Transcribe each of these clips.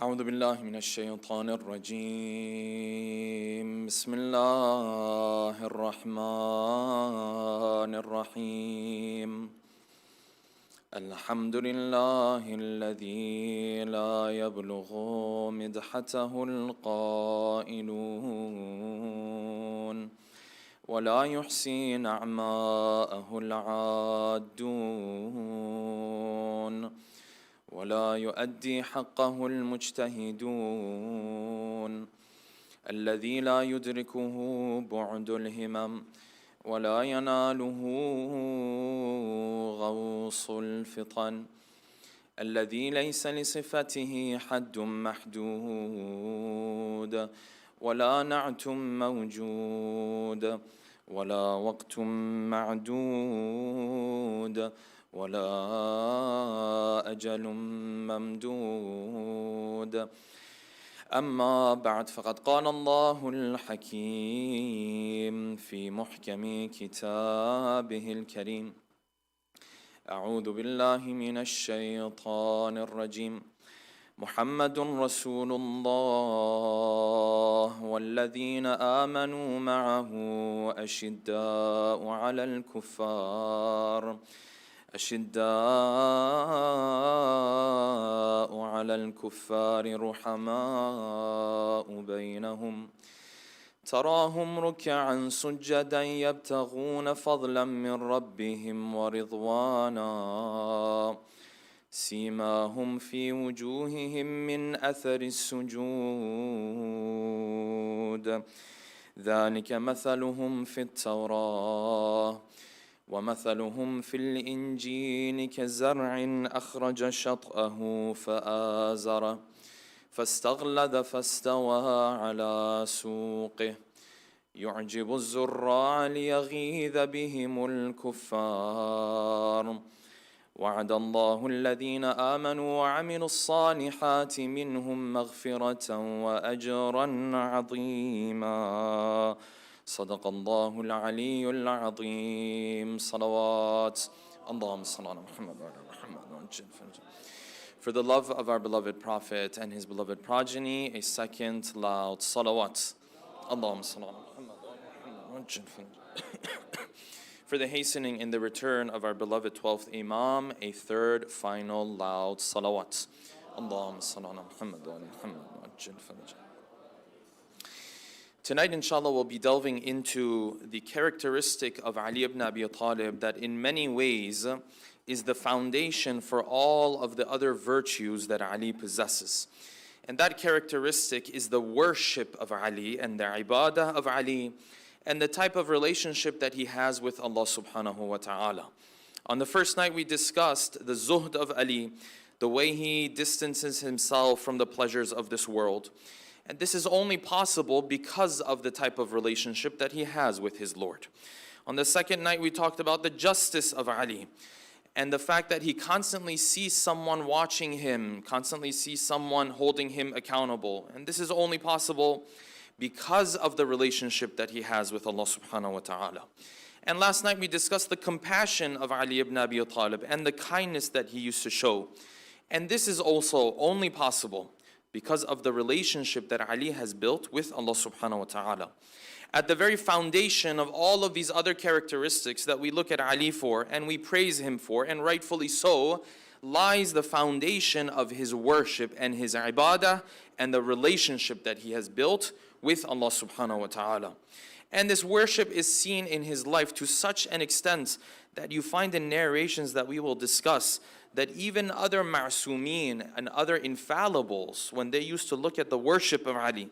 أعوذ بالله من الشيطان الرجيم بسم الله الرحمن الرحيم الحمد لله الذي لا يبلغ مدحته القائلون ولا يحصي نعماءه العادون ولا يؤدي حقه المجتهدون الذي لا يدركه بعد الهمم ولا يناله غوص الفطن الذي ليس لصفته حد محدود ولا نعت موجود ولا وقت معدود ولا أجل ممدود أما بعد فقد قال الله الحكيم في محكم كتابه الكريم أعوذ بالله من الشيطان الرجيم محمد رسول الله والذين آمنوا معه أشداء على الكفار رحماء بينهم تراهم ركعا سجدا يبتغون فضلا من ربهم ورضوانا سيماهم في وجوههم من أثر السجود ذلك مثلهم في التوراة ومثلهم في الإنجيل كزرع أخرج شطأه فآزره فاستغلظ فاستوى على سوقه يعجب الزراع ليغيظ بهم الكفار وعد الله الذين آمنوا وعملوا الصالحات منهم مغفرة وأجرا عظيما صدق الله العلي العظيم صلوات اللهم صل على محمد وعلى محمد. For the love of our beloved Prophet and his beloved progeny, a second loud salawat. Allahumma salli ala Muhammad wa ala Muhammad. For the hastening in the return of our beloved 12th Imam, a third final loud salawat. Allahumma salli ala Muhammad wa ala Muhammad. Tonight, inshallah, we'll be delving into the characteristic of Ali ibn Abi Talib that in many ways is the foundation for all of the other virtues that Ali possesses. And that characteristic is the worship of Ali and the ibadah of Ali and the type of relationship that he has with Allah subhanahu wa ta'ala. On the first night we discussed the zuhd of Ali, the way he distances himself from the pleasures of this world. And this is only possible because of the type of relationship that he has with his Lord. On the second night we talked about the justice of Ali and the fact that he constantly sees someone watching him, constantly sees someone holding him accountable. And this is only possible because of the relationship that he has with Allah subhanahu wa ta'ala. And last night we discussed the compassion of Ali ibn Abi Talib and the kindness that he used to show. And this is also only possible because of the relationship that Ali has built with Allah subhanahu wa ta'ala. At the very foundation of all of these other characteristics that we look at Ali for and we praise him for, and rightfully so, lies the foundation of his worship and his ibadah and the relationship that he has built with Allah subhanahu wa ta'ala. And this worship is seen in his life to such an extent that you find in narrations that we will discuss that even other ma'sumeen and other infallibles, when they used to look at the worship of Ali,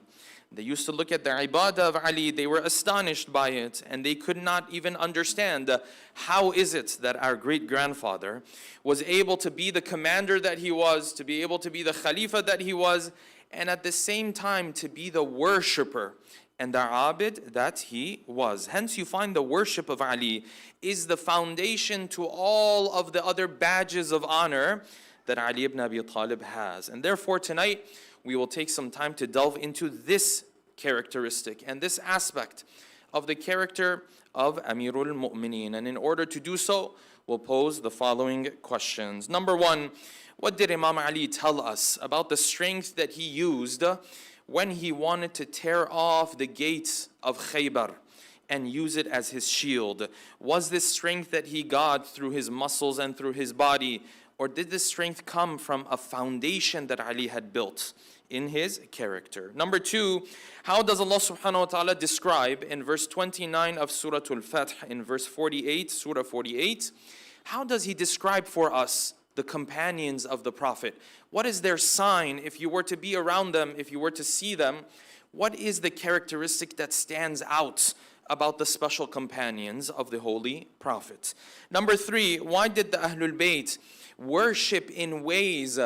they used to look at the ibadah of Ali, they were astonished by it, and they could not even understand how is it that our great-grandfather was able to be the commander that he was, to be able to be the khalifa that he was, and at the same time to be the worshipper and the abid that he was. Hence you find the worship of Ali is the foundation to all of the other badges of honor that Ali ibn Abi Talib has. And therefore tonight we will take some time to delve into this characteristic and this aspect of the character of Amirul Mu'mineen. And in order to do so, will pose the following questions. Number one, what did Imam Ali tell us about the strength that he used when he wanted to tear off the gates of Khaybar and use it as his shield? Was this strength that he got through his muscles and through his body, or did this strength come from a foundation that Ali had built in his character? Number two, how does Allah subhanahu wa ta'ala describe in verse 29 of Surah Al-Fath, in verse 48, Surah 48, how does he describe for us the companions of the Prophet? What is their sign if you were to be around them, if you were to see them? What is the characteristic that stands out about the special companions of the Holy Prophet? Number three, why did the Ahlul Bayt worship in ways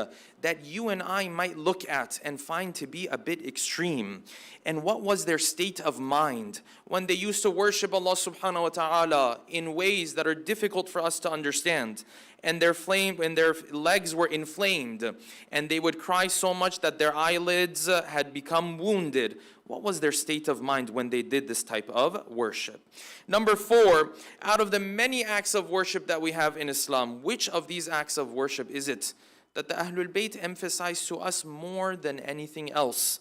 that you and I might look at and find to be a bit extreme? And what was their state of mind when they used to worship Allah subhanahu wa ta'ala in ways that are difficult for us to understand? And their legs were inflamed, and they would cry so much that their eyelids had become wounded. What was their state of mind when they did this type of worship? Number four, out of the many acts of worship that we have in Islam, which of these acts of worship is it that the Ahlul Bayt emphasize to us more than anything else?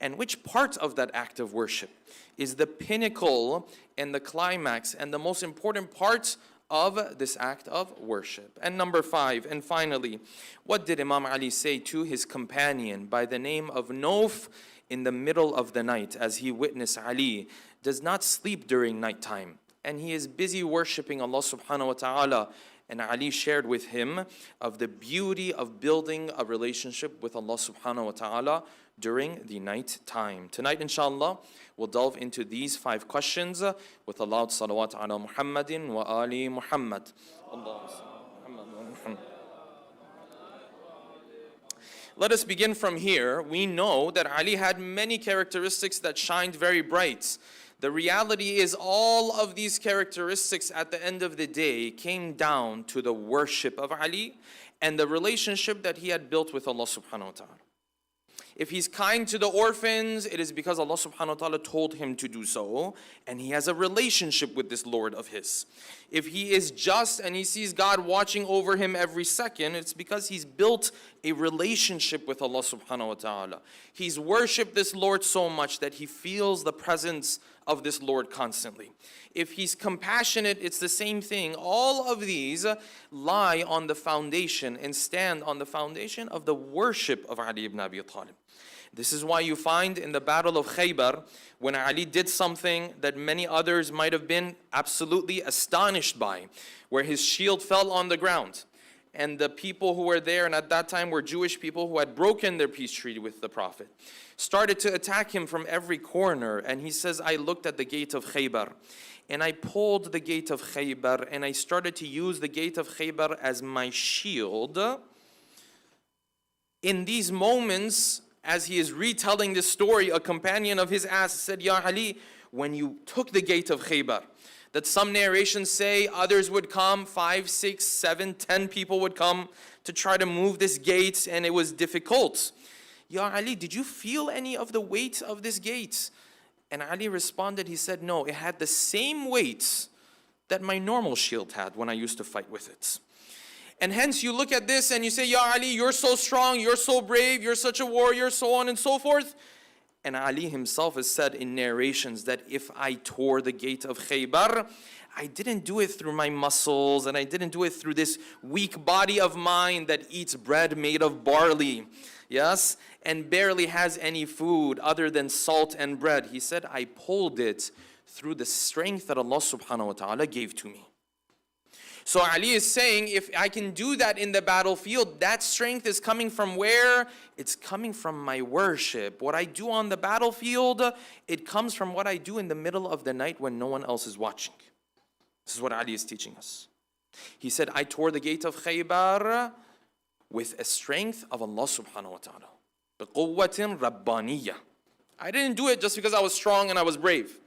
And which part of that act of worship is the pinnacle and the climax and the most important part of this act of worship? And number five, and finally, what did Imam Ali say to his companion by the name of Nawf in the middle of the night, as he witnessed Ali does not sleep during nighttime, and he is busy worshiping Allah subhanahu wa ta'ala, and Ali shared with him of the beauty of building a relationship with Allah subhanahu wa ta'ala during the night time. Tonight, inshallah, we'll delve into these 5 questions with a loud salawat ala Muhammadin wa ali Muhammad. Let us begin from here. We know that Ali had many characteristics that shined very bright. The reality is all of these characteristics at the end of the day came down to the worship of Ali and the relationship that he had built with Allah subhanahu wa ta'ala. If he's kind to the orphans, it is because Allah subhanahu wa ta'ala told him to do so, and he has a relationship with this Lord of his. If he is just and he sees God watching over him every second, it's because he's built a relationship with Allah subhanahu wa ta'ala. He's worshipped this Lord so much that he feels the presence of this Lord constantly. If he's compassionate, it's the same thing. All of these lie on the foundation and stand on the foundation of the worship of Ali ibn Abi Talib. This is why you find in the Battle of Khaybar, when Ali did something that many others might have been absolutely astonished by, where his shield fell on the ground. And the people who were there, and at that time were Jewish people who had broken their peace treaty with the Prophet, started to attack him from every corner. And he says, I looked at the gate of Khaybar, and I pulled the gate of Khaybar, and I started to use the gate of Khaybar as my shield. In these moments, as he is retelling this story, a companion of his asked, said, Ya Ali, when you took the gate of Khaybar, that some narrations say others would come, 5, 6, 7, 10 people would come to try to move this gate, and it was difficult. Ya Ali, did you feel any of the weight of this gate? And Ali responded, he said, no, it had the same weight that my normal shield had when I used to fight with it. And hence you look at this and you say, Ya Ali, you're so strong, you're so brave, you're such a warrior, so on and so forth. And Ali himself has said in narrations that if I tore the gate of Khaybar, I didn't do it through my muscles, and I didn't do it through this weak body of mine that eats bread made of barley, yes, and barely has any food other than salt and bread. He said, I pulled it through the strength that Allah subhanahu wa ta'ala gave to me. So Ali is saying, if I can do that in the battlefield, that strength is coming from where? It's coming from my worship. What I do on the battlefield, it comes from what I do in the middle of the night when no one else is watching. This is what Ali is teaching us. He said, I tore the gate of Khaybar with a strength of Allah subhanahu wa ta'ala. بِقُوَّةٍ رَبَّانِيَّةٍ. I didn't do it just because I was strong and I was brave.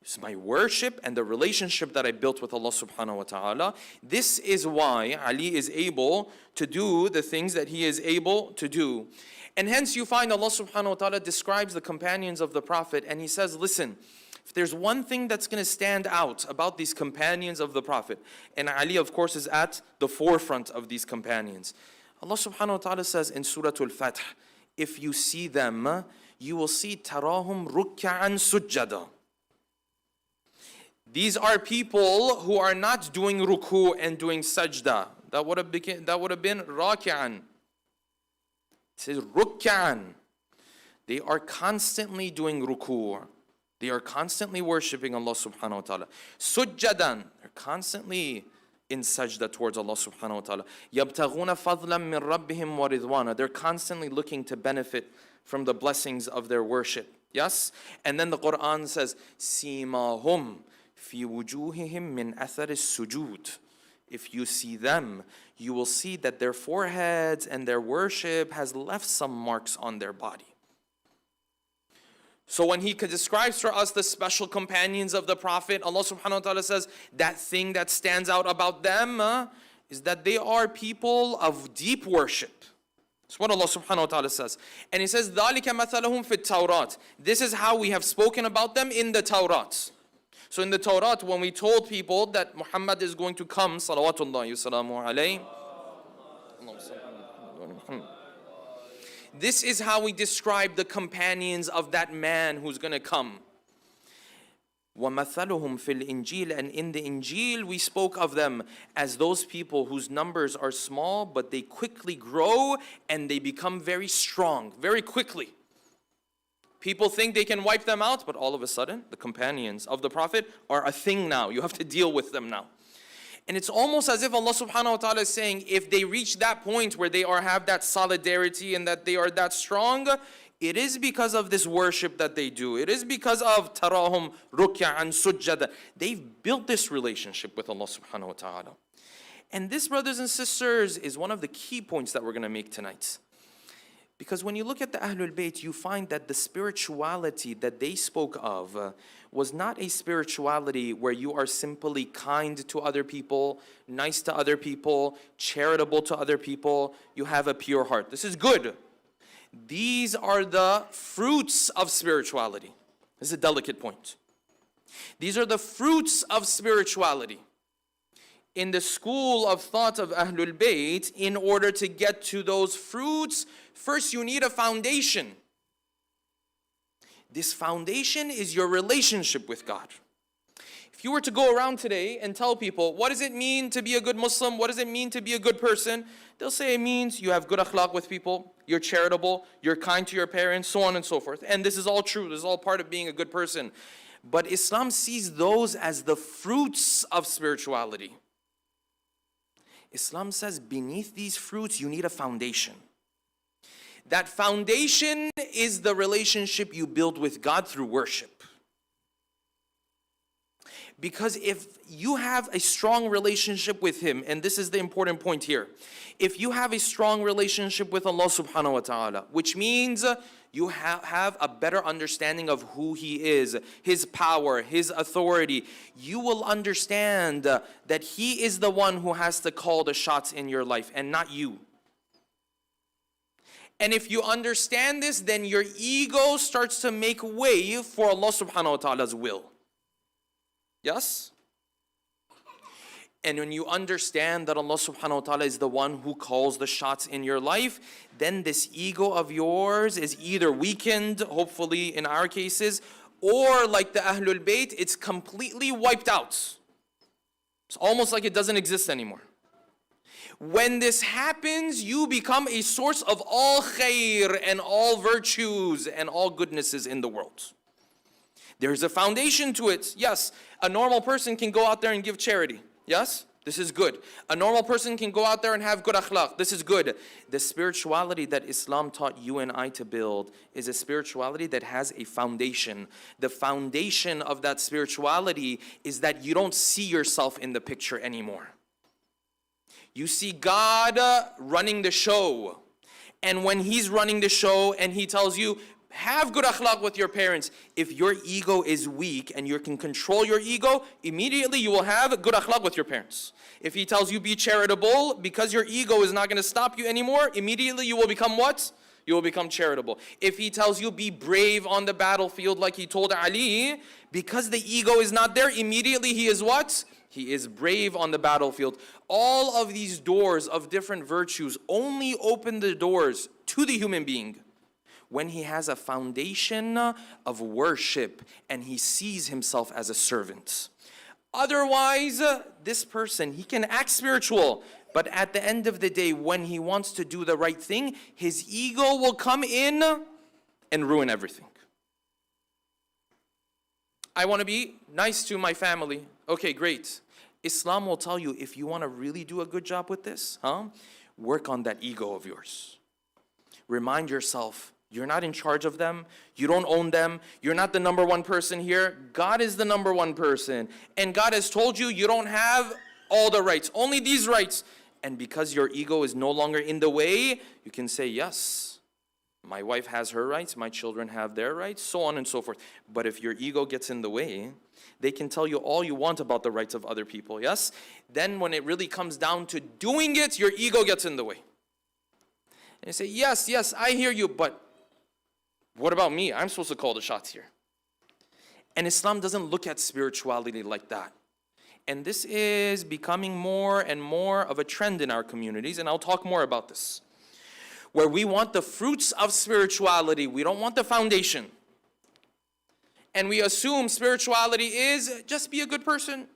It's my worship and the relationship that I built with Allah subhanahu wa ta'ala. This is why Ali is able to do the things that he is able to do. And hence you find Allah subhanahu wa ta'ala describes the companions of the Prophet, and he says, listen, If there's one thing that's going to stand out about these companions of the Prophet, and Ali of course is at the forefront of these companions, Allah subhanahu wa ta'ala says in Surah Al-Fath, if you see them, you will see tarahum rukka'an sujjada. These are people who are not doing ruku and doing sajda. That would have been raki'an. It says rukka'an. They are constantly doing ruku'. They are constantly worshipping Allah subhanahu wa ta'ala. Sujjadan. They're constantly in sajda towards Allah subhanahu wa ta'ala. يَبْتَغُونَ فَضْلًا مِّن رَبِّهِمْ وَرِضْوَانًا. They're constantly looking to benefit from the blessings of their worship. Yes? And then the Quran says, سِيمَاهُمْ فِي وُجُوهِهِمْ مِنْ أَثَرِ السُّجُودِ. If you see them, you will see that their foreheads and their worship has left some marks on their body. So when he describes for us the special companions of the Prophet, Allah subhanahu wa ta'ala says that thing that stands out about them is that they are people of deep worship. That's what Allah subhanahu wa ta'ala says. And he says, ذَلِكَ مَثَلَهُمْ فِي التَّوْرَاتِ. This is how we have spoken about them in the Tawrat. So in the Tawrat, when we told people that Muhammad is going to come, salawatullahi wa salamu alayhi, this is how we describe the companions of that man who's going to come. وَمَثَلُهُمْ فِي الْإِنْجِيلِ. And in the Injil, we spoke of them as those people whose numbers are small, but they quickly grow and they become very strong, very quickly. People think they can wipe them out, but all of a sudden, the companions of the Prophet are a thing now. You have to deal with them now. And it's almost as if Allah subhanahu wa ta'ala is saying, if they reach that point where they have that solidarity and that they are that strong, it is because of this worship that they do. It is because of tarahum rukya'an sujjada. They've built this relationship with Allah subhanahu wa ta'ala. And this, brothers and sisters, is one of the key points that we're going to make tonight. Because when you look at the Ahlul Bayt, you find that the spirituality that they spoke of was not a spirituality where you are simply kind to other people, nice to other people, charitable to other people, you have a pure heart. This is good. These are the fruits of spirituality. This is a delicate point. These are the fruits of spirituality. In the school of thought of Ahlul Bayt, in order to get to those fruits, first you need a foundation. This foundation is your relationship with God. If you were to go around today and tell people, what does it mean to be a good Muslim? What does it mean to be a good person? They'll say it means you have good akhlaq with people, you're charitable, you're kind to your parents, so on and so forth. And this is all true. This is all part of being a good person. But Islam sees those as the fruits of spirituality. Islam says beneath these fruits, you need a foundation. That foundation is the relationship you build with God through worship. Because if you have a strong relationship with Him, and this is the important point here, if you have a strong relationship with Allah subhanahu wa ta'ala, which means you have a better understanding of who He is, His power, His authority, you will understand that He is the one who has to call the shots in your life and not you. And if you understand this, then your ego starts to make way for Allah subhanahu wa ta'ala's will. Yes? And when you understand that Allah subhanahu wa ta'ala is the one who calls the shots in your life, then this ego of yours is either weakened, hopefully in our cases, or like the Ahlul Bayt, it's completely wiped out. It's almost like it doesn't exist anymore. When this happens, you become a source of all khair and all virtues and all goodnesses in the world. There's a foundation to it. Yes, a normal person can go out there and give charity. Yes, this is good. A normal person can go out there and have good akhlaq. This is good. The spirituality that Islam taught you and I to build is a spirituality that has a foundation. The foundation of that spirituality is that you don't see yourself in the picture anymore. You see God running the show. And when He's running the show and He tells you, have good akhlaq with your parents. If your ego is weak and you can control your ego, immediately you will have good akhlaq with your parents. If He tells you be charitable, because your ego is not going to stop you anymore, immediately you will become what? you will become charitable. If he tells you be brave on the battlefield like he told Ali, because the ego is not there, immediately he is what? He is brave on the battlefield. All of these doors of different virtues only open the doors to the human being when he has a foundation of worship and he sees himself as a servant. Otherwise, this person, he can act spiritual, but at the end of the day, when he wants to do the right thing, his ego will come in and ruin everything. I want to be nice to my family. Okay, great. Islam will tell you, if you want to really do a good job with this, work on that ego of yours. Remind yourself, you're not in charge of them. You don't own them. You're not the number one person here. God is the number one person. And God has told you, you don't have all the rights, only these rights. And because your ego is no longer in the way, you can say, yes, my wife has her rights, my children have their rights, so on and so forth. But if your ego gets in the way, they can tell you all you want about the rights of other people, yes? Then when it really comes down to doing it, your ego gets in the way. And you say, yes, I hear you, but what about me? I'm supposed to call the shots here. And Islam doesn't look at spirituality like that. And this is becoming more and more of a trend in our communities, and I'll talk more about this. Where we want the fruits of spirituality, we don't want the foundation. And we assume spirituality is just be a good person.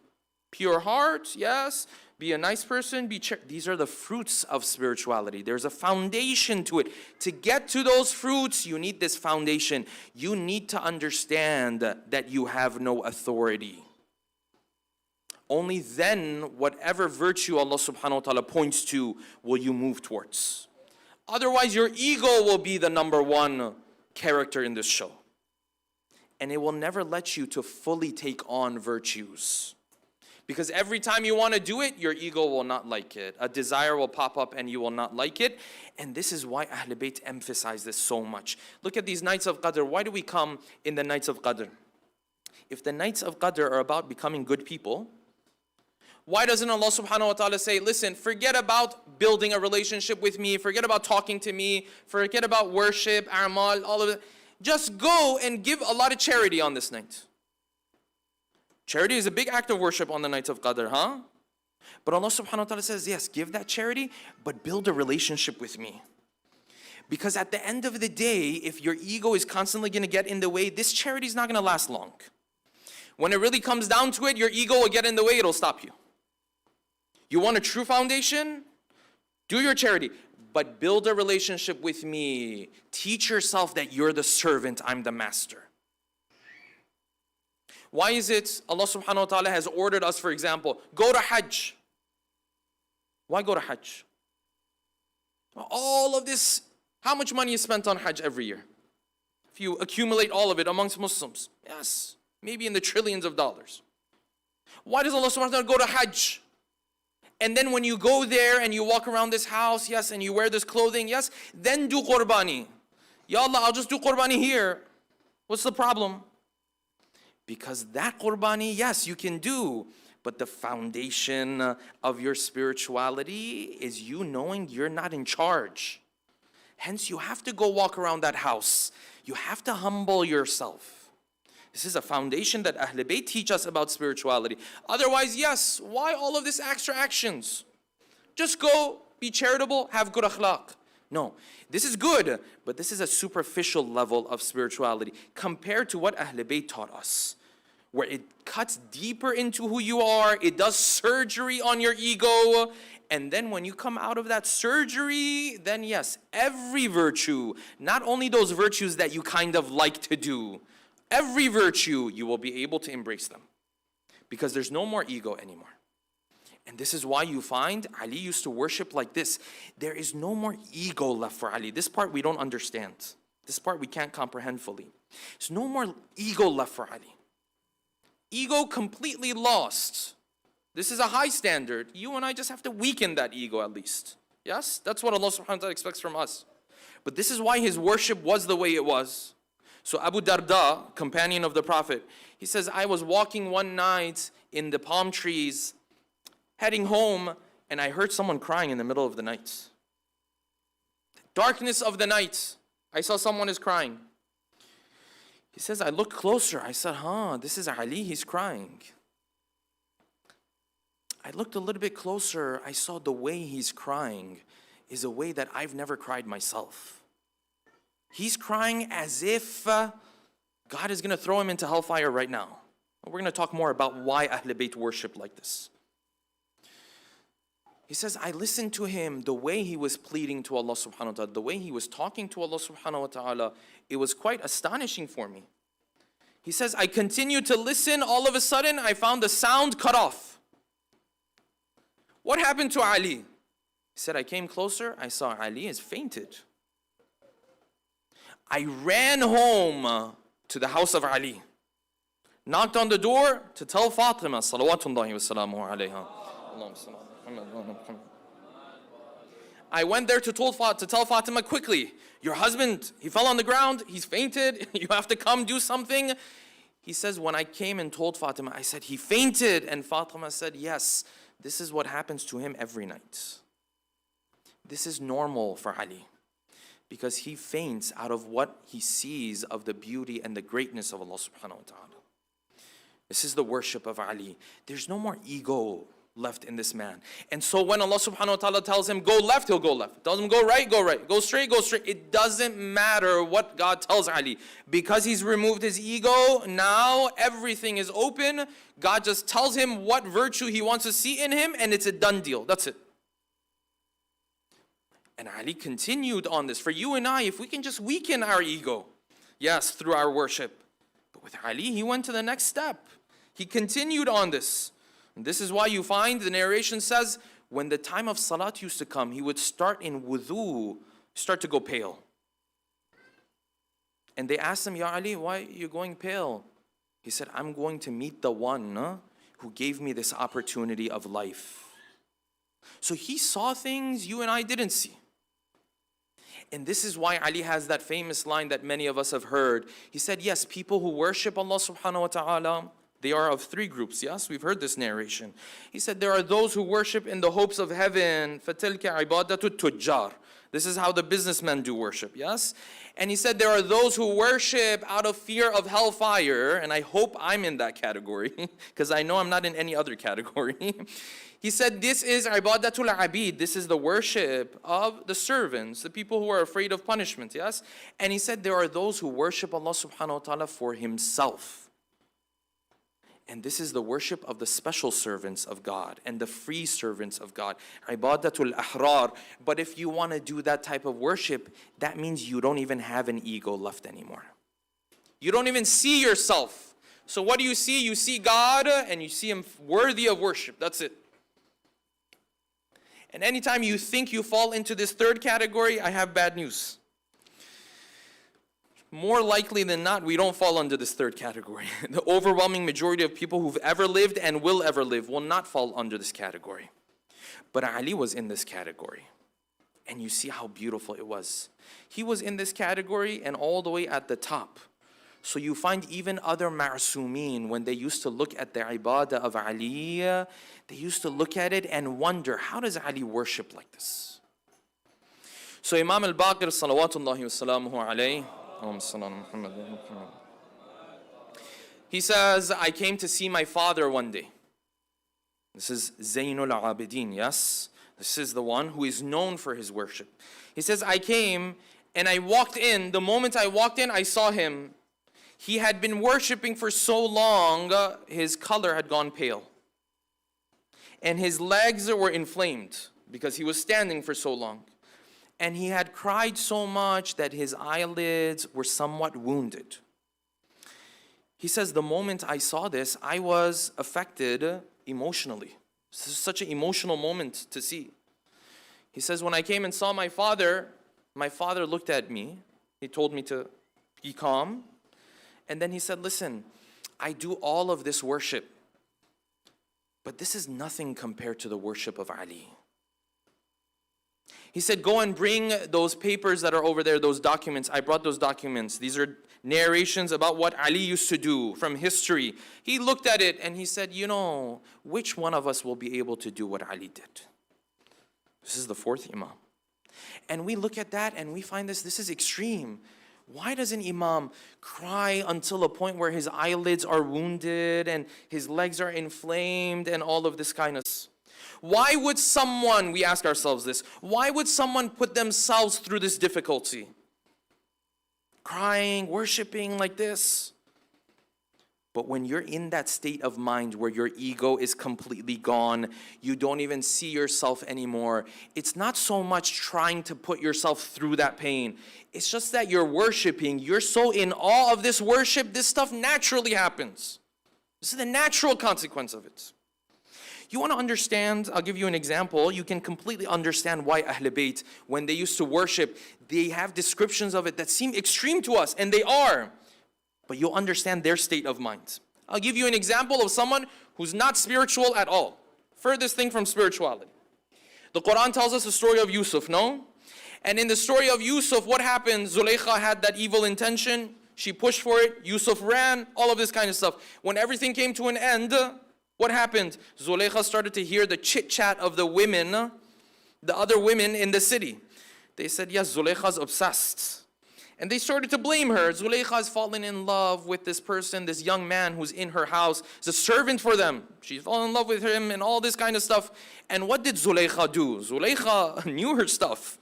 Pure heart, yes. Be a nice person, these are the fruits of spirituality. There's a foundation to it. To get to those fruits, you need this foundation. You need to understand that you have no authority. Only then, whatever virtue Allah subhanahu wa ta'ala points to, will you move towards. Otherwise, your ego will be the number one character in this show. And it will never let you to fully take on virtues. Because every time you want to do it, your ego will not like it. A desire will pop up and you will not like it. And this is why Ahl Bayt emphasize this so much. Look at these nights of Qadr. Why do we come in the nights of Qadr? If the nights of Qadr are about becoming good people, why doesn't Allah subhanahu wa ta'ala say, listen, forget about building a relationship with me, forget about talking to me, forget about worship, a'mal, all of it. Just go and give a lot of charity on this night. Charity is a big act of worship on the nights of Qadr, huh? But Allah subhanahu wa ta'ala says, yes, give that charity, but build a relationship with me. Because at the end of the day, if your ego is constantly going to get in the way, this charity is not going to last long. When it really comes down to it, your ego will get in the way, it'll stop you. You want a true foundation? Do your charity, but build a relationship with me. Teach yourself that you're the servant, I'm the master. Why is it Allah subhanahu wa ta'ala has ordered us, for example, go to Hajj? Why go to Hajj? All of this, how much money is spent on Hajj every year? If you accumulate all of it amongst Muslims, yes, maybe in the trillions of dollars. Why does Allah subhanahu wa ta'ala go to Hajj? And then when you go there and you walk around this house, yes, and you wear this clothing, yes, then do qurbani. Ya Allah, I'll just do qurbani here. What's the problem? Because that qurbani, yes, you can do, but the foundation of your spirituality is you knowing you're not in charge. Hence, you have to go walk around that house. You have to humble yourself. This is a foundation that Ahl Bayt teach us about spirituality. Otherwise, yes, why all of these extra actions? Just go, be charitable, have good akhlaq. No, this is good, but this is a superficial level of spirituality compared to what Ahl Bayt taught us, where it cuts deeper into who you are, it does surgery on your ego, and then when you come out of that surgery, then yes, every virtue, not only those virtues that you kind of like to do, every virtue, you will be able to embrace them. Because there's no more ego anymore. And this is why you find Ali used to worship like this. There is no more ego left for Ali. This part we don't understand. This part we can't comprehend fully. There's no more ego left for Ali. Ego completely lost. This is a high standard. You and I just have to weaken that ego at least. Yes? That's what Allah subhanahu wa ta'ala expects from us. But this is why his worship was the way it was. So Abu Darda, companion of the Prophet, he says, I was walking one night in the palm trees, heading home, and I heard someone crying in the middle of the night. Darkness of the night. I saw someone is crying. He says, I looked closer. I said, this is Ali, he's crying. I looked a little bit closer. I saw the way he's crying is a way that I've never cried myself. He's crying as if God is going to throw him into hellfire right now. We're going to talk more about why Ahl Bayt worship like this. He says, I listened to him, the way he was pleading to Allah subhanahu wa ta'ala, the way he was talking to Allah subhanahu wa ta'ala, it was quite astonishing for me. He says, I continued to listen. All of a sudden, I found the sound cut off. What happened to Ali? He said, I came closer. I saw Ali has fainted. I ran home to the house of Ali. Knocked on the door to tell Fatima, salawatullahi wa salamuhu alayha. I went there to tell Fatima quickly, your husband, he fell on the ground, he's fainted, you have to come do something. He says, when I came and told Fatima, I said, he fainted. And Fatima said, yes, this is what happens to him every night. This is normal for Ali, because he faints out of what he sees of the beauty and the greatness of Allah subhanahu wa ta'ala. This is the worship of Ali. There's no more ego left in this man. And so when Allah subhanahu wa ta'ala tells him, go left, he'll go left. Tells him, go right, go right. Go straight, go straight. It doesn't matter what God tells Ali. Because he's removed his ego, now everything is open. God just tells him what virtue he wants to see in him, and it's a done deal. That's it. And Ali continued on this. For you and I, if we can just weaken our ego, yes, through our worship. But with Ali, he went to the next step. He continued on this. And this is why you find the narration says, when the time of salat used to come, he would start in wudu, start to go pale. And they asked him, Ya Ali, why are you going pale? He said, I'm going to meet the one who gave me this opportunity of life. So he saw things you and I didn't see. And this is why Ali has that famous line that many of us have heard. He said, yes, people who worship Allah subhanahu wa ta'ala, they are of three groups. Yes, we've heard this narration. He said, there are those who worship in the hopes of heaven. فَتِلْكَ عِبَادَةُ التُّجَّارِ. This is how the businessmen do worship, yes? And he said, there are those who worship out of fear of hellfire. And I hope I'm in that category, because I know I'm not in any other category. He said, this is ibadatul abid. This is the worship of the servants, the people who are afraid of punishment, yes? And he said, there are those who worship Allah subhanahu wa ta'ala for himself. And this is the worship of the special servants of God and the free servants of God. Ibadatul ahrar. But if you want to do that type of worship, that means you don't even have an ego left anymore. You don't even see yourself. So what do you see? You see God and you see him worthy of worship. That's it. And anytime you think you fall into this third category, I have bad news. More likely than not, we don't fall under this third category. The overwhelming majority of people who've ever lived and will ever live will not fall under this category. But Ali was in this category. And you see how beautiful it was. He was in this category and all the way at the top. So you find even other ma'asumeen, when they used to look at the ibadah of Ali, they used to look at it and wonder, how does Ali worship like this? So Imam al-Baqir, salawatullahi wa salamuhu alayhi, he says, I came to see my father one day. This is Zainul Abidin, yes? This is the one who is known for his worship. He says, I came and I walked in. The moment I walked in, I saw him. He had been worshiping for so long, his color had gone pale. And his legs were inflamed because he was standing for so long. And he had cried so much that his eyelids were somewhat wounded. He says, the moment I saw this, I was affected emotionally. This is such an emotional moment to see. He says, when I came and saw my father looked at me. He told me to be calm. And then he said, listen, I do all of this worship, but this is nothing compared to the worship of Ali. He said, go and bring those papers that are over there, those documents. I brought those documents. These are narrations about what Ali used to do from history. He looked at it and he said, you know, which one of us will be able to do what Ali did? This is the fourth Imam. And we look at that and we find this is extreme. Why does an imam cry until a point where his eyelids are wounded and his legs are inflamed and all of this kind of stuff? Why would someone, we ask ourselves this, why would someone put themselves through this difficulty? Crying, worshiping like this. But when you're in that state of mind where your ego is completely gone, you don't even see yourself anymore, it's not so much trying to put yourself through that pain. It's just that you're worshiping. You're so in awe of this worship, this stuff naturally happens. This is the natural consequence of it. You want to understand, I'll give you an example. You can completely understand why Ahl Bayt, when they used to worship, they have descriptions of it that seem extreme to us, and they are. But you'll understand their state of mind. I'll give you an example of someone who's not spiritual at all. Furthest thing from spirituality. The Quran tells us the story of Yusuf, no? And in the story of Yusuf, what happened? Zulaykha had that evil intention. She pushed for it. Yusuf ran. All of this kind of stuff. When everything came to an end, what happened? Zulaykha started to hear the chit-chat of the women, the other women in the city. They said, yes, Zulaykha's obsessed. And they started to blame her. Zulaykha has fallen in love with this person, this young man who's in her house. He's a servant for them. She's fallen in love with him and all this kind of stuff. And what did Zulaykha do? Zulaykha knew her stuff.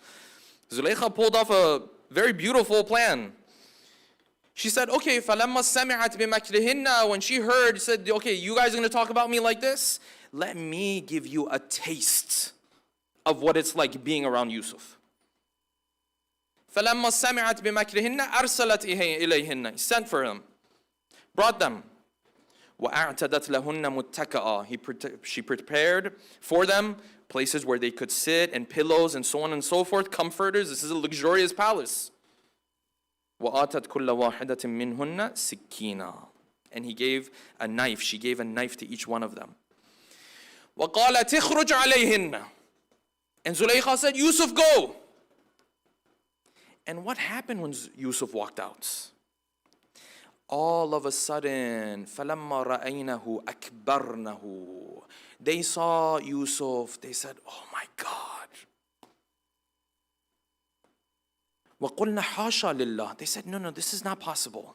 Zulaykha pulled off a very beautiful plan. She said, okay, فَلَمَّا سَمِعَتْ بِمَكْرِهِنَّ, when she heard, said, okay, you guys are going to talk about me like this? Let me give you a taste of what it's like being around Yusuf. فَلَمَّا سَمِعَتْ بِمَكْرِهِنَّ أَرْسَلَتْ إِلَيْهِنَّ. He sent for him, brought them. وَأَعْتَدَتْ لَهُنَّ مُتَّكَأً. She prepared for them places where they could sit and pillows and so on and so forth, comforters. This is a luxurious palace. وَآتَتْ كُلَّ وَاحِدَةٍ مِّنْهُنَّ سِكِّينًا. And he gave a knife. She gave a knife to each one of them. وَقَالَتْ اخْرُجْ عَلَيْهِنَّ. And Zulaykha said, Yusuf, go. And what happened when Yusuf walked out? All of a sudden, فَلَمَّا رَأَيْنَهُ أَكْبَرْنَهُ. They saw Yusuf, they said, oh my God. وَقُلْنَا حَاشَى لِلَّهِ. They said, no, this is not possible.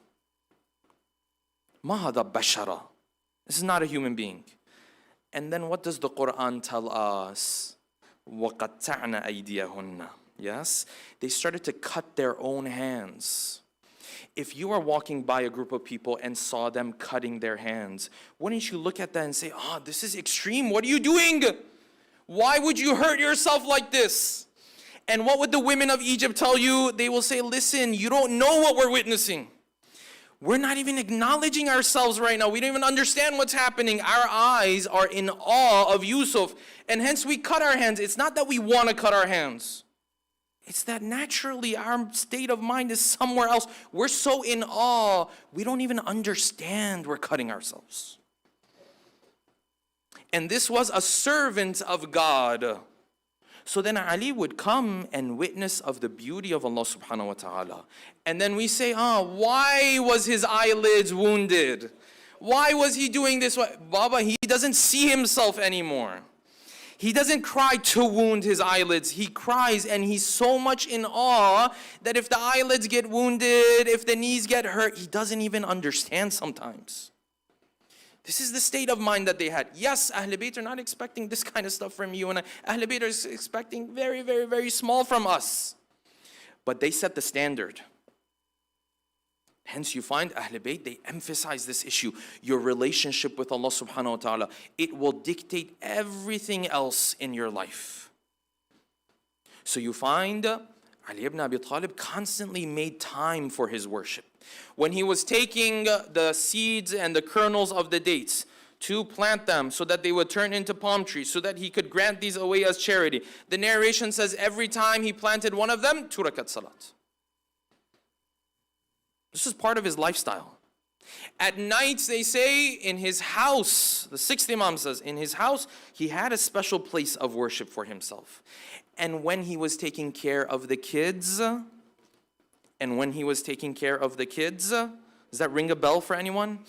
مَا هَذَا بَشَرًا. This is not a human being. And then what does the Quran tell us? وَقَطَّعْنَا أَيْدِيَهُنَّ. Yes, they started to cut their own hands. If you are walking by a group of people and saw them cutting their hands, wouldn't you look at that and say, oh, this is extreme. What are you doing? Why would you hurt yourself like this? And what would the women of Egypt tell you? They will say, listen, you don't know what we're witnessing. We're not even acknowledging ourselves right now. We don't even understand what's happening. Our eyes are in awe of Yusuf. And hence we cut our hands. It's not that we want to cut our hands. It's that naturally our state of mind is somewhere else. We're so in awe, we don't even understand we're cutting ourselves. And this was a servant of God. So then Ali would come and witness of the beauty of Allah subhanahu wa ta'ala. And then we say, why was his eyelids wounded? Why was he doing this? Baba, he doesn't see himself anymore. He doesn't cry to wound his eyelids. He cries and he's so much in awe that if the eyelids get wounded, if the knees get hurt, he doesn't even understand sometimes. This is the state of mind that they had. Yes, Ahl Bayt are not expecting this kind of stuff from you, and Ahl Bayt are expecting very, very, very small from us. But they set the standard. Hence you find Ahl Bayt, they emphasize this issue. Your relationship with Allah subhanahu wa ta'ala, it will dictate everything else in your life. So you find Ali ibn Abi Talib constantly made time for his worship. When he was taking the seeds and the kernels of the dates to plant them so that they would turn into palm trees, so that he could grant these away as charity. The narration says every time he planted one of them, 2 rakat salat. This is part of his lifestyle. At night, they say, in his house, the 6th Imam says, in his house, he had a special place of worship for himself. And when he was taking care of the kids, does that ring a bell for anyone?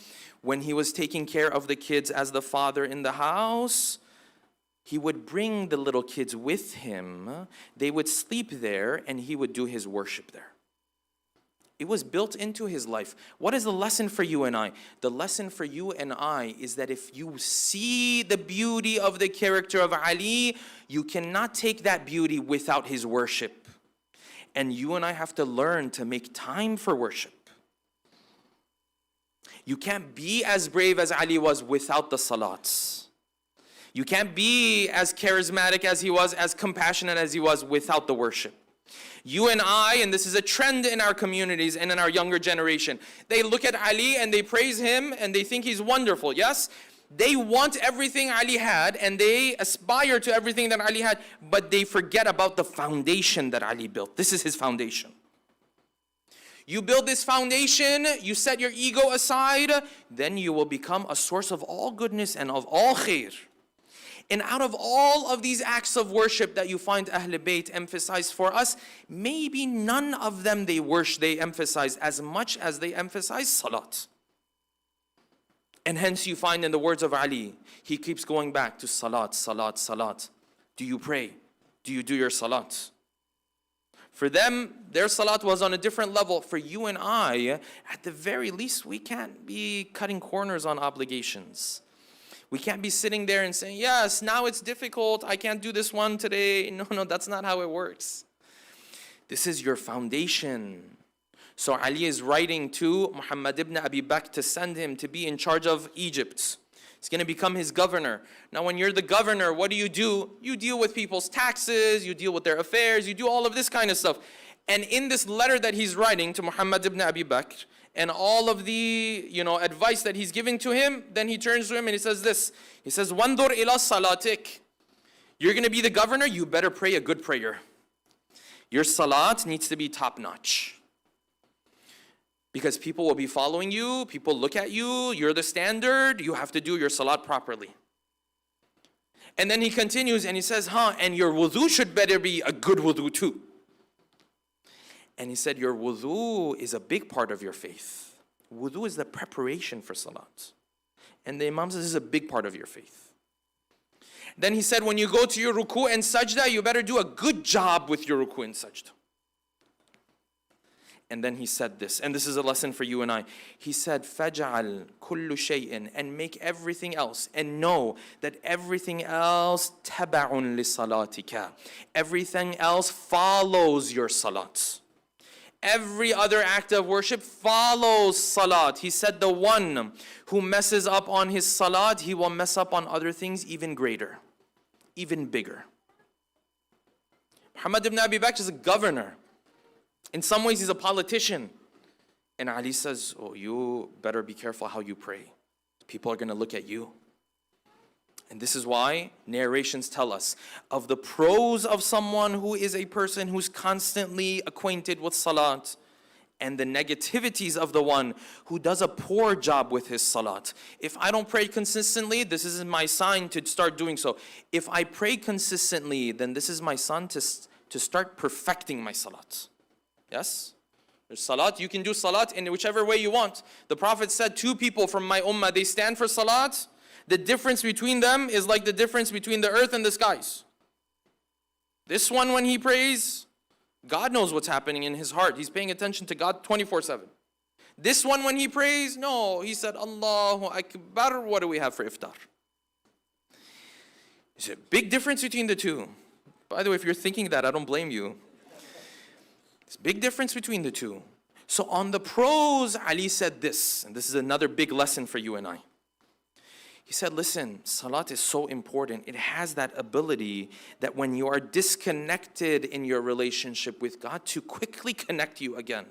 When he was taking care of the kids as the father in the house, he would bring the little kids with him. They would sleep there, and he would do his worship there. It was built into his life. What is the lesson for you and I? The lesson for you and I is that if you see the beauty of the character of Ali, you cannot take that beauty without his worship. And you and I have to learn to make time for worship. You can't be as brave as Ali was without the salats. You can't be as charismatic as he was, as compassionate as he was without the worship. You and I, and this is a trend in our communities and in our younger generation, they look at Ali and they praise him and they think he's wonderful. Yes, they want everything Ali had and they aspire to everything that Ali had, but they forget about the foundation that Ali built. This is his foundation. You build this foundation, you set your ego aside, then you will become a source of all goodness and of all khair. And out of all of these acts of worship that you find Ahl Bayt emphasize for us, maybe none of them they emphasize as much as they emphasize salat. And hence you find in the words of Ali, he keeps going back to salat, salat, salat. Do you pray? Do you do your salat? For them, their salat was on a different level. For you and I, at the very least, we can't be cutting corners on obligations. We can't be sitting there and saying, yes, now it's difficult. I can't do this one today. No, that's not how it works. This is your foundation. So Ali is writing to Muhammad ibn Abi Bakr to send him to be in charge of Egypt. He's going to become his governor. Now, when you're the governor, what do? You deal with people's taxes, you deal with their affairs, you do all of this kind of stuff. And in this letter that he's writing to Muhammad ibn Abi Bakr, and all of the advice that he's giving to him, then he turns to him and he says this. He says, "Wandur ila salatik." You're going to be the governor, you better pray a good prayer. Your salat needs to be top-notch. Because people will be following you, people look at you, you're the standard, you have to do your salat properly. And then he continues and he says, and your wudu should better be a good wudu too. And he said, your wudu is a big part of your faith. Wudu is the preparation for salat. And the Imam says this is a big part of your faith. Then he said, when you go to your ruku and sajda, you better do a good job with your ruku and sajda. And then he said this, and this is a lesson for you and I. He said, فَجْعَلْ كُلُّ شَيْءٍ, and make everything else, and know that everything else تَبَعٌ لِصَلَاتِكَ. Everything else follows your salat. Every other act of worship follows salat. He said the one who messes up on his salat, he will mess up on other things even greater, even bigger. Muhammad ibn Abi Bakr is a governor. In some ways, he's a politician. And Ali says, you better be careful how you pray. People are going to look at you. And this is why narrations tell us of the pros of someone who is a person who's constantly acquainted with salat, and the negativities of the one who does a poor job with his salat. If I don't pray consistently, this is my sign to start doing so. If I pray consistently, then this is my sign to start perfecting my salat. Yes? There's salat. You can do salat in whichever way you want. The Prophet said, 2 people from my ummah, they stand for salat. The difference between them is like the difference between the earth and the skies. This one, when he prays, God knows what's happening in his heart. He's paying attention to God 24/7. This one, when he prays, no, he said, Allahu Akbar, what do we have for iftar? There's a big difference between the two. By the way, if you're thinking that, I don't blame you. There's a big difference between the two. So on the pros, Ali said this, and this is another big lesson for you and I. He said, listen, salat is so important. It has that ability that when you are disconnected in your relationship with God, to quickly connect you again.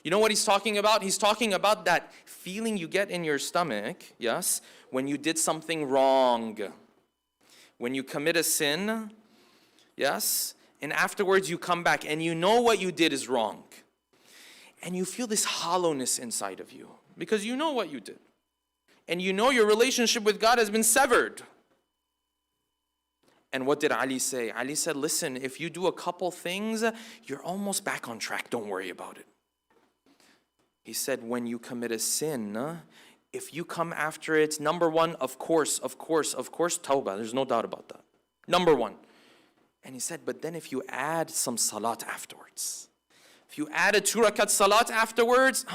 You know what he's talking about? He's talking about that feeling you get in your stomach, yes, when you did something wrong. When you commit a sin, yes, and afterwards you come back and you know what you did is wrong. And you feel this hollowness inside of you because you know what you did. And you know your relationship with God has been severed. And what did Ali say? Ali said, listen, if you do a couple things, you're almost back on track. Don't worry about it. He said, when you commit a sin, if you come after it, number one, of course, tawbah. There's no doubt about that. Number one. And he said, but then if you add some salat afterwards, if you add a 2 rakat salat afterwards,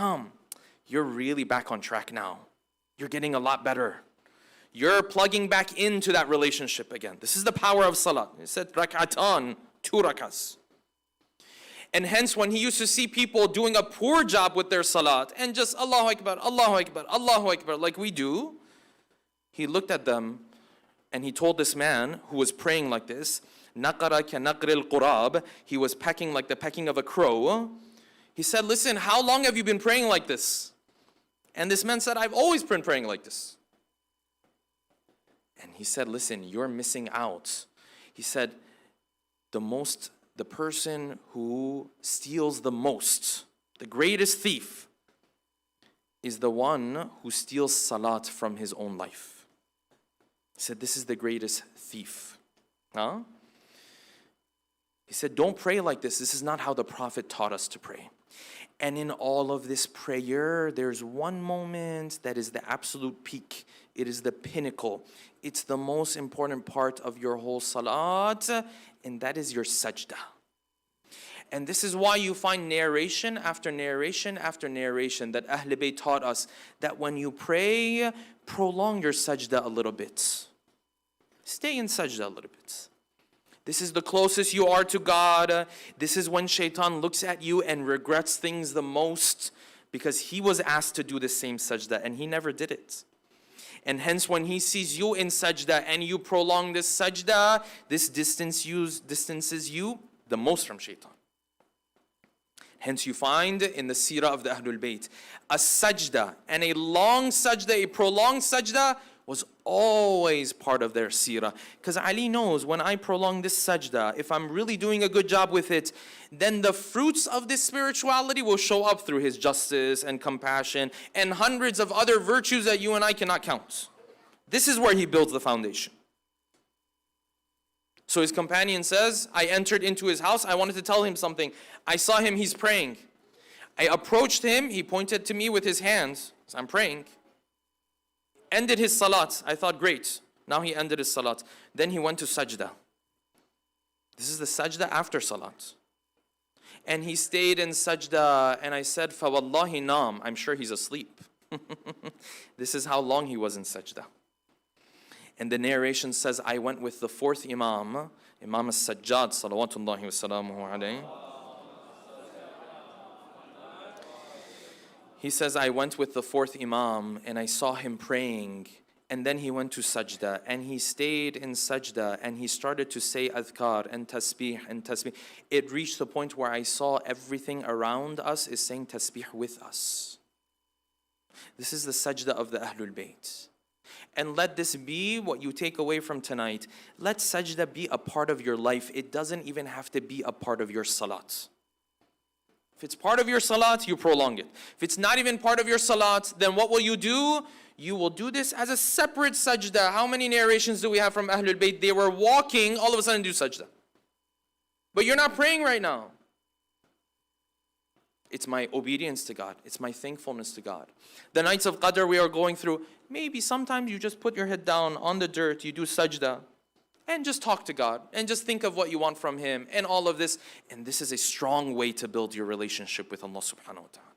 you're really back on track now. You're getting a lot better. You're plugging back into that relationship again. This is the power of salat. He said, rak'atan, 2 rakats. And hence, when he used to see people doing a poor job with their salat and just Allahu Akbar, Allahu Akbar, Allahu Akbar, like we do, he looked at them and he told this man who was praying like this, naqara ka naqril qurab, he was pecking like the pecking of a crow. He said, listen, how long have you been praying like this? And this man said, I've always been praying like this. And he said, listen, you're missing out. He said, the person who steals the most, the greatest thief, is the one who steals salat from his own life. He said, this is the greatest thief. Huh? He said, don't pray like this. This is not how the Prophet taught us to pray. And in all of this prayer, there's one moment that is the absolute peak. It is the pinnacle. It's the most important part of your whole salat, and that is your sajda. And this is why you find narration after narration after narration that Ahl Bayt taught us that when you pray, prolong your sajda a little bit. Stay in sajda a little bit. This is the closest you are to God. This is when shaitan looks at you and regrets things the most, because he was asked to do the same sajda and he never did it. And hence when he sees you in sajda and you prolong this sajda, this distances you the most from shaitan. Hence you find in the seerah of the Ahlul Bayt, a sajda and a long sajda, a prolonged sajda was always part of their seerah. Because Ali knows when I prolong this sajda, if I'm really doing a good job with it, then the fruits of this spirituality will show up through his justice and compassion and hundreds of other virtues that you and I cannot count. This is where he builds the foundation. So his companion says, I entered into his house. I wanted to tell him something. I saw him, he's praying. I approached him. He pointed to me with his hands. So I'm praying. Ended his salat. I thought, great. Now he ended his salat. Then he went to sajda. This is the sajda after salat. And he stayed in sajda. And I said, فَوَاللَّهِ نَام. I'm sure he's asleep. This is how long he was in sajda. And the narration says, I went with the fourth Imam, Imam al-Sajjad, salawatullahi wa salamuhu alayhi. He says, I went with the fourth Imam and I saw him praying, and then he went to sajda and he stayed in sajda and he started to say adhkar and tasbih and tasbih. It reached the point where I saw everything around us is saying tasbih with us. This is the sajda of the Ahlul Bayt. And let this be what you take away from tonight. Let sajda be a part of your life. It doesn't even have to be a part of your salat. If it's part of your salat, you prolong it. If it's not even part of your salat, then what will you do? You will do this as a separate sajda. How many narrations do we have from Ahlul Bayt? They were walking, all of a sudden do sajda. But you're not praying right now. It's my obedience to God. It's my thankfulness to God. The nights of Qadr we are going through, maybe sometimes you just put your head down on the dirt, you do sajda, and just talk to God, and just think of what you want from Him, and all of this. And this is a strong way to build your relationship with Allah subhanahu wa ta'ala.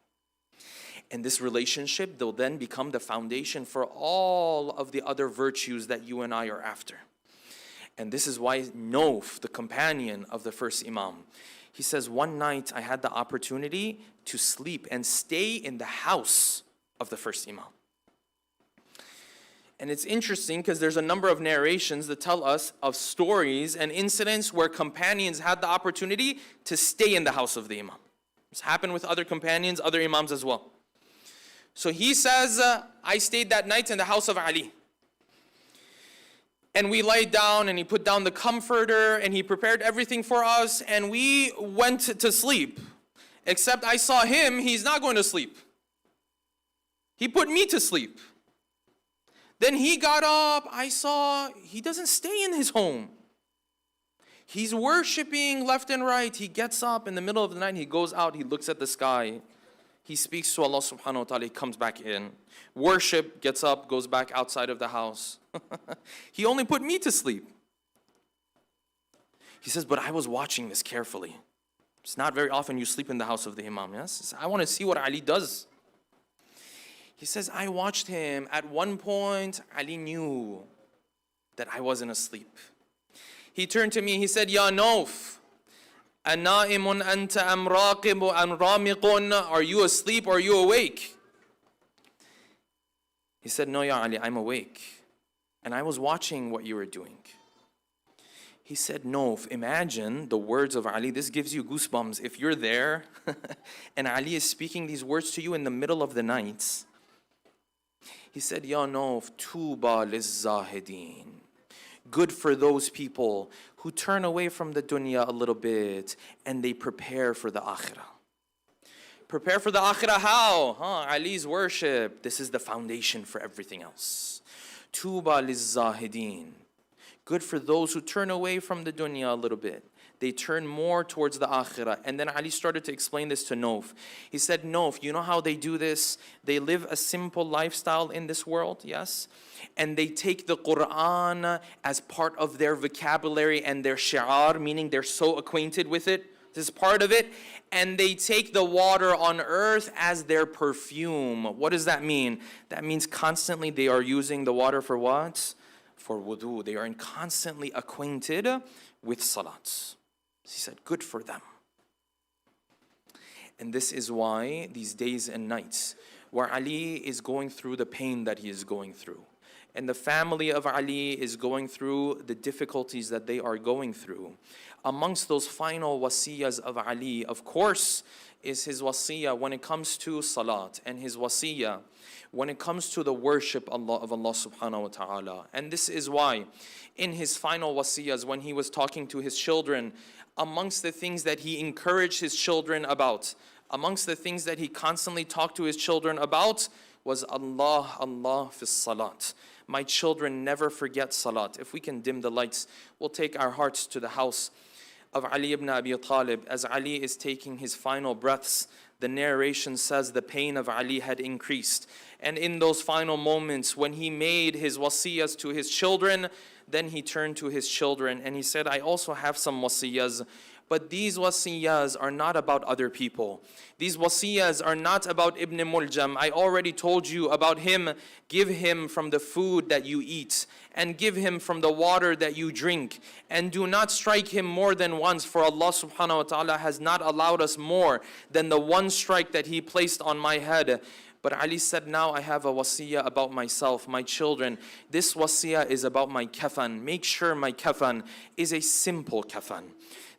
And this relationship will then become the foundation for all of the other virtues that you and I are after. And this is why Nawf, the companion of the first Imam, he says, one night I had the opportunity to sleep and stay in the house of the first Imam. And it's interesting because there's a number of narrations that tell us of stories and incidents where companions had the opportunity to stay in the house of the Imam. This happened with other companions, other Imams as well. So he says, I stayed that night in the house of Ali. And we laid down and he put down the comforter and he prepared everything for us and we went to sleep. Except I saw him, he's not going to sleep. He put me to sleep. Then he got up, I saw he doesn't stay in his home. He's worshiping left and right. He gets up in the middle of the night, he goes out, he looks at the sky. He speaks to Allah subhanahu wa ta'ala, he comes back in. Worship, gets up, goes back outside of the house. He only put me to sleep. He says, but I was watching this carefully. It's not very often you sleep in the house of the Imam, yes? I want to see what Ali does. He says, I watched him. At one point, Ali knew that I wasn't asleep. He turned to me, he said, Ya Nauf, أَنَائِمٌ أَنْتَ أَمْ رَاقِبُ أَمْ رَامِقٌ? Are you asleep or are you awake? He said, no, Ya Ali, I'm awake. And I was watching what you were doing. He said, no, imagine the words of Ali. This gives you goosebumps. If you're there and Ali is speaking these words to you in the middle of the night. He said, Ya Nauf, tuba lizzahidin. Good for those people who turn away from the dunya a little bit and they prepare for the akhirah. Prepare for the akhirah how? Ali's worship. This is the foundation for everything else. Tuba lizzahidin. Good for those who turn away from the dunya a little bit. They turn more towards the akhirah. And then Ali started to explain this to Nauf. He said, Nauf, you know how they do this? They live a simple lifestyle in this world, yes? And they take the Quran as part of their vocabulary and their shi'ar, meaning they're so acquainted with it. This is part of it. And they take the water on earth as their perfume. What does that mean? That means constantly they are using the water for what? For wudu. They are constantly acquainted with salat. He said, good for them. And this is why these days and nights where Ali is going through the pain that he is going through, and the family of Ali is going through the difficulties that they are going through, amongst those final wasiyas of Ali, of course, is his wasiyah when it comes to salat, and his wasiyah when it comes to the worship of Allah subhanahu wa ta'ala. And this is why in his final wasiyahs, when he was talking to his children, amongst the things that he encouraged his children about, amongst the things that he constantly talked to his children about, was Allah, Allah fi salat. My children, never forget salat. If we can dim the lights, we'll take our hearts to the house of Ali ibn Abi Talib. As Ali is taking his final breaths, the narration says the pain of Ali had increased. And in those final moments, when he made his wasiyas to his children, then he turned to his children and he said, I also have some wasiyas, but these wasiyas are not about other people. These wasiyas are not about Ibn Muljam. I already told you about him. Give him from the food that you eat, and give him from the water that you drink, and do not strike him more than once, for Allah subhanahu wa ta'ala has not allowed us more than the one strike that he placed on my head. But Ali said, now I have a wasiyah about myself, my children. This wasiyah is about my kafan. Make sure my kafan is a simple kafan.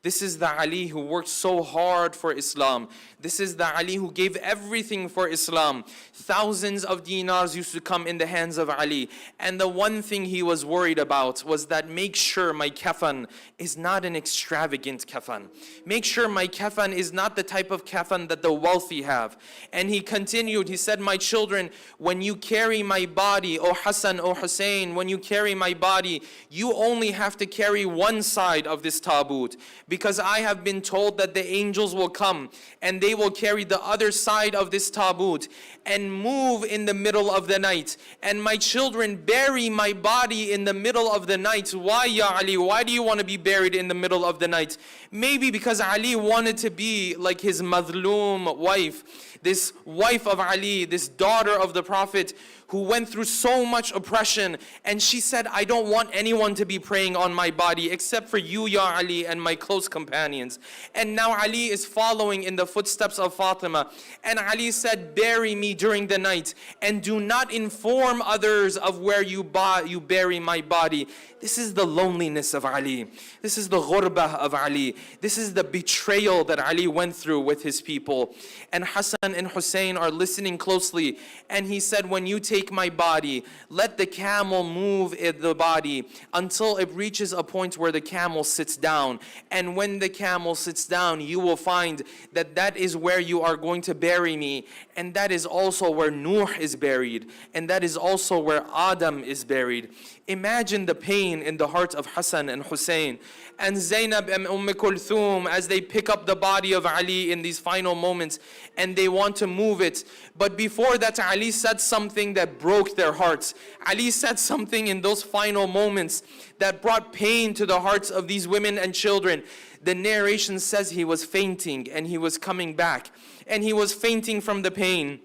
This is the Ali who worked so hard for Islam. This is the Ali who gave everything for Islam. Thousands of dinars used to come in the hands of Ali. And the one thing he was worried about was that make sure my kafan is not an extravagant kafan. Make sure my kafan is not the type of kafan that the wealthy have. And he continued, he said, my children, when you carry my body, O Hassan, O Hussein, when you carry my body, you only have to carry one side of this tabut. Because I have been told that the angels will come and they will carry the other side of this tabut and move in the middle of the night. And my children, bury my body in the middle of the night. Why, Ya Ali? Why do you want to be buried in the middle of the night? Maybe because Ali wanted to be like his madhloom wife, this wife of Ali, this daughter of the Prophet, who went through so much oppression. And she said, I don't want anyone to be praying on my body except for you, Ya Ali, and my close companions. And now Ali is following in the footsteps of Fatima. And Ali said, bury me during the night and do not inform others of where you bury my body. This is the loneliness of Ali. This is the ghurbah of Ali. This is the betrayal that Ali went through with his people. And Hassan and Hussein are listening closely. And he said, when you take my body, let the camel move in the body until it reaches a point where the camel sits down. And when the camel sits down, you will find that that is where you are going to bury me. And that is also where Nuh is buried. And that is also where Adam is buried. Imagine the pain in the heart of Hassan and Hussein and Zainab and Kulthum as they pick up the body of Ali in these final moments and they want to move it. But before that, Ali said something that broke their hearts. Ali said something in those final moments that brought pain to the hearts of these women and children. The narration says he was fainting and he was coming back. And he was fainting from the pain.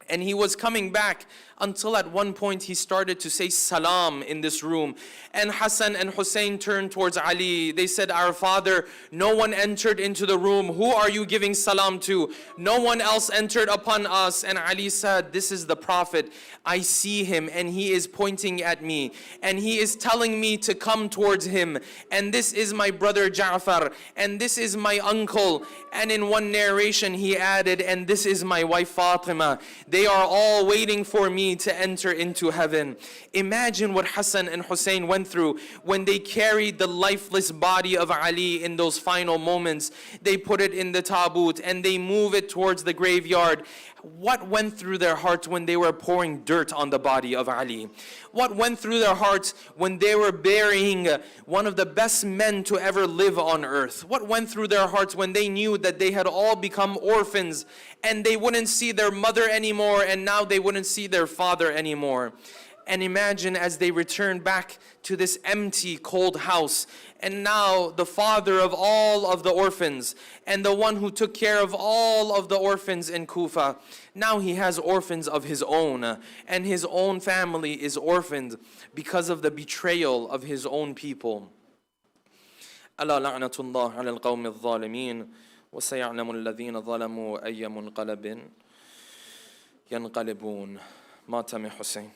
And he was coming back until at one point he started to say salam in this room. And Hassan and Hussein turned towards Ali. They said, our father, no one entered into the room. Who are you giving salam to? No one else entered upon us. And Ali said, this is the Prophet. I see him and he is pointing at me. And he is telling me to come towards him. And this is my brother Ja'far. And this is my uncle. And in one narration he added, and this is my wife Fatima. They are all waiting for me to enter into heaven. Imagine what Hassan and Hussein went through when they carried the lifeless body of Ali in those final moments. They put it in the tabut and they move it towards the graveyard. What went through their hearts when they were pouring dirt on the body of Ali? What went through their hearts when they were burying one of the best men to ever live on earth? What went through their hearts when they knew that they had all become orphans and they wouldn't see their mother anymore and now they wouldn't see their father anymore? And imagine as they return back to this empty, cold house, and now the father of all of the orphans and the one who took care of all of the orphans in Kufa, now he has orphans of his own, and his own family is orphaned because of the betrayal of his own people. ألا لعنة الله على القوم الظالمين وسيعلم الذين ظلموا أي منقلب ينقلبون. مات من حسين.